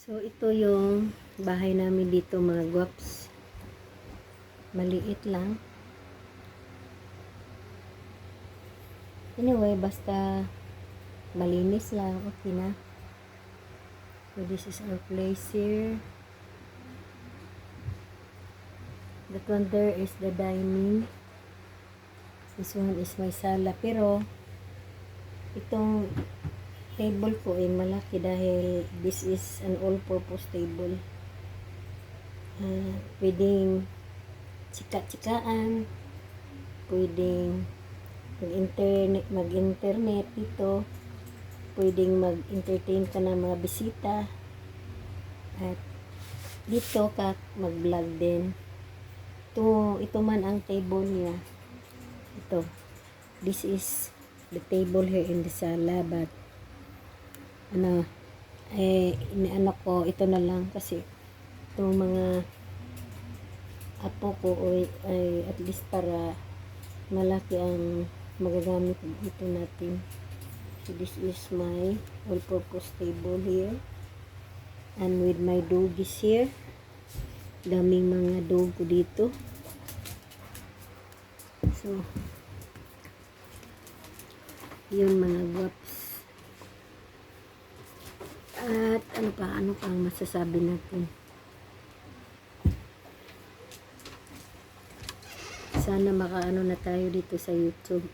So, ito yung bahay namin dito mga guwaps. Maliit lang. Anyway, basta malinis lang. Okay na. So, this is our place here. That one there is the dining. This one is my sala. Pero, itong table ko ay malaki dahil this is an all-purpose table. Pwedeng chika-chikaan, pwedeng mag-internet dito, pwedeng mag-entertain ka ng mga bisita, at dito ka mag-vlog din. Ito man ang table niya. Ito. This is the table here in the sala, but inaano ko, ito na lang kasi itong mga apo ko ay at least para malaki ang magagamit dito natin. So this is my all-purpose table here, and with my doggies here. Daming mga dog ko dito. So yun mga guwaps. At ano pa ang masasabi natin? Sana makaano na tayo dito sa YouTube.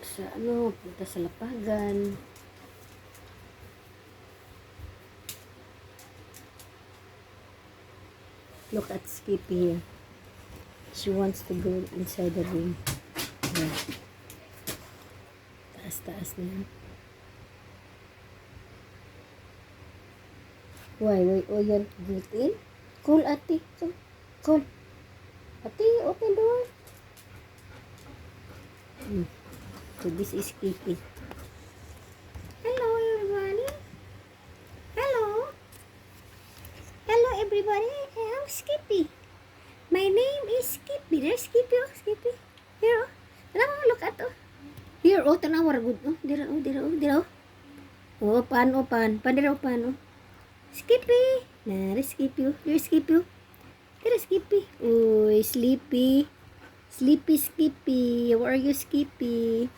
Sa punta sa Lapagan. Look at Skippy here. She wants to go inside the room. Yeah. Taas na yan. Why you want to get in? Cool, ate. Cool. Ate, open door. So this is Skippy. Hello, everybody. Hello. Hello, everybody. I'm Skippy. My name is Skippy. There's Skippy. Oh, Skippy. Here, oh. Tanawa, look at, oh. Here, oh, tanawa, good. Oh, dira, oh. Oh, pan. Pandira, oh, pan, oh. Skippy. There's Skippy, oh. There's Skippy, oh. There's Skippy. Oh, sleepy. Sleepy Skippy. Where are you, Skippy?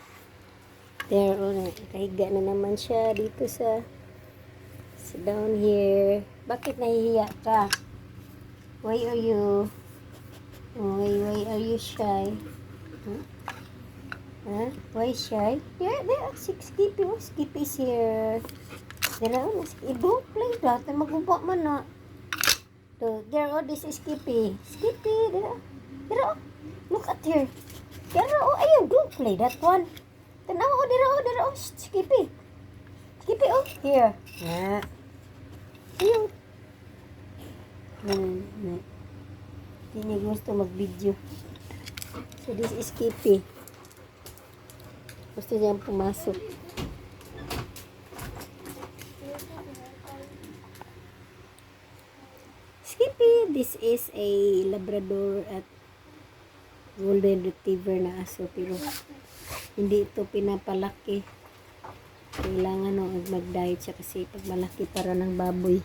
There, oh, nakahiga na naman siya dito sa down here. Bakit nahihiya ka? Why are you? Why are you shy? Huh? Why shy? There, Skippy. Oh, Skippy's here. There, oh, don't play that. Maguba man na. There, oh, this is Skippy. Skippy, there, oh. Look at her. There, oh, ayun, don't play that one. Tanaw, oh, there, oh, Skippy. Skippy, oh, here. Ayun. Hindi niya gusto mag-video. So, this is Skippy. Gusto niyang pumasok. Skippy, this is a Labrador at Golden Retriever na aso, pero hindi ito pinapalaki. Kailangan mag-diet siya kasi pag malaki para ng baboy.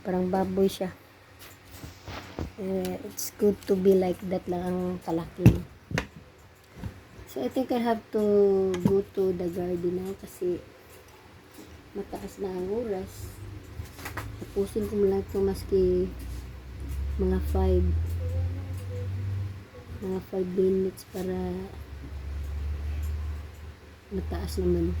Parang baboy siya. It's good to be like that lang ang kalaki. So I think I have to go to the garden now kasi mataas na ang oras. Tapusin ko mula ito maski mga 5 minutes para mataas naman.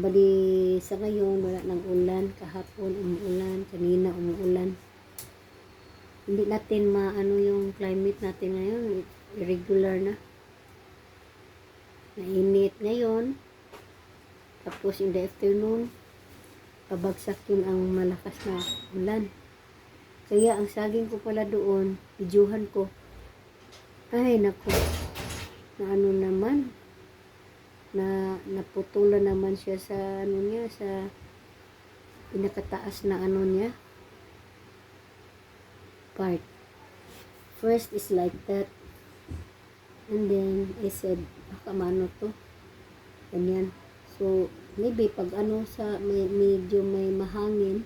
Bali sa ngayon wala nang ulan. Kahapon umuulan, kanina umuulan. Hindi natin maano yung climate natin ngayon, irregular na. Mainit ngayon. Tapos in the afternoon, pabagsak yun ang malakas na ulan. Kaya ang saging ko pala doon, videohan ko. Ay, naku. Na ano naman. Naputulan naman siya sa sa pinakataas na niya. Part. First is like that. And then, I said, baka mano to. Ganyan. So, maybe pag ano sa, medyo may mahangin,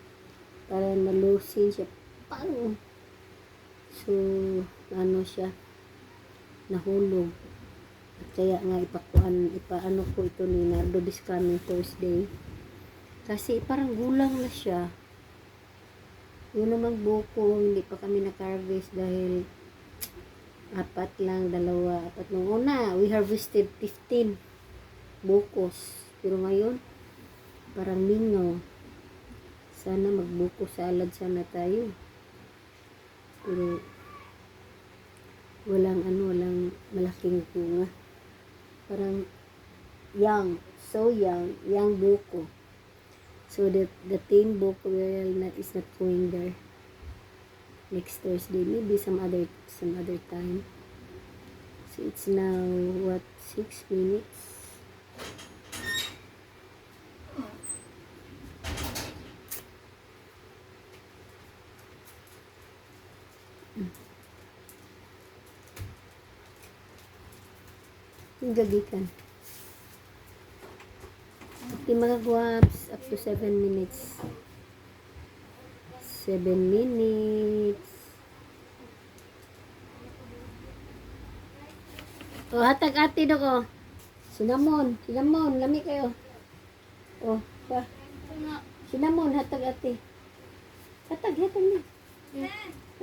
para nalusin siya. Pang! So, ano siya, nahulog. At kaya nga ipaano ko ito ni Nardo this coming Thursday. Kasi parang gulang na siya. Yun namang buko, hindi pa kami na-harvest dahil 4 lang, 2, 4. Nung una, we harvested 15 bukos. Pero ngayon, parang mingaw. Sana magbuko salad sana tayo. Pero walang malaking bunga. Parang young, so young buko. So the tame buko is not going there next Thursday, maybe some other time. So it's now what, 6 minutes. Gagikan. Okay mga guwaps, up to 7 minutes. 7 minutes. O, hatag ate do ko. Cinnamon, lami kayo. O, pa. Cinnamon, hatag ate. Hatag na.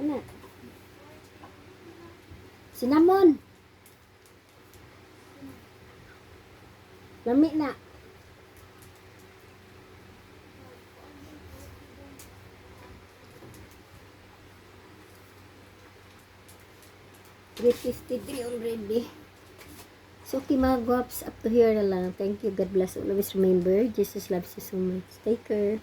Ano? Cinnamon. Lami na. $3.53 already. So, okay mga guwaps, up to here na lang. Thank you. God bless. Always remember, Jesus loves you so much. Take care.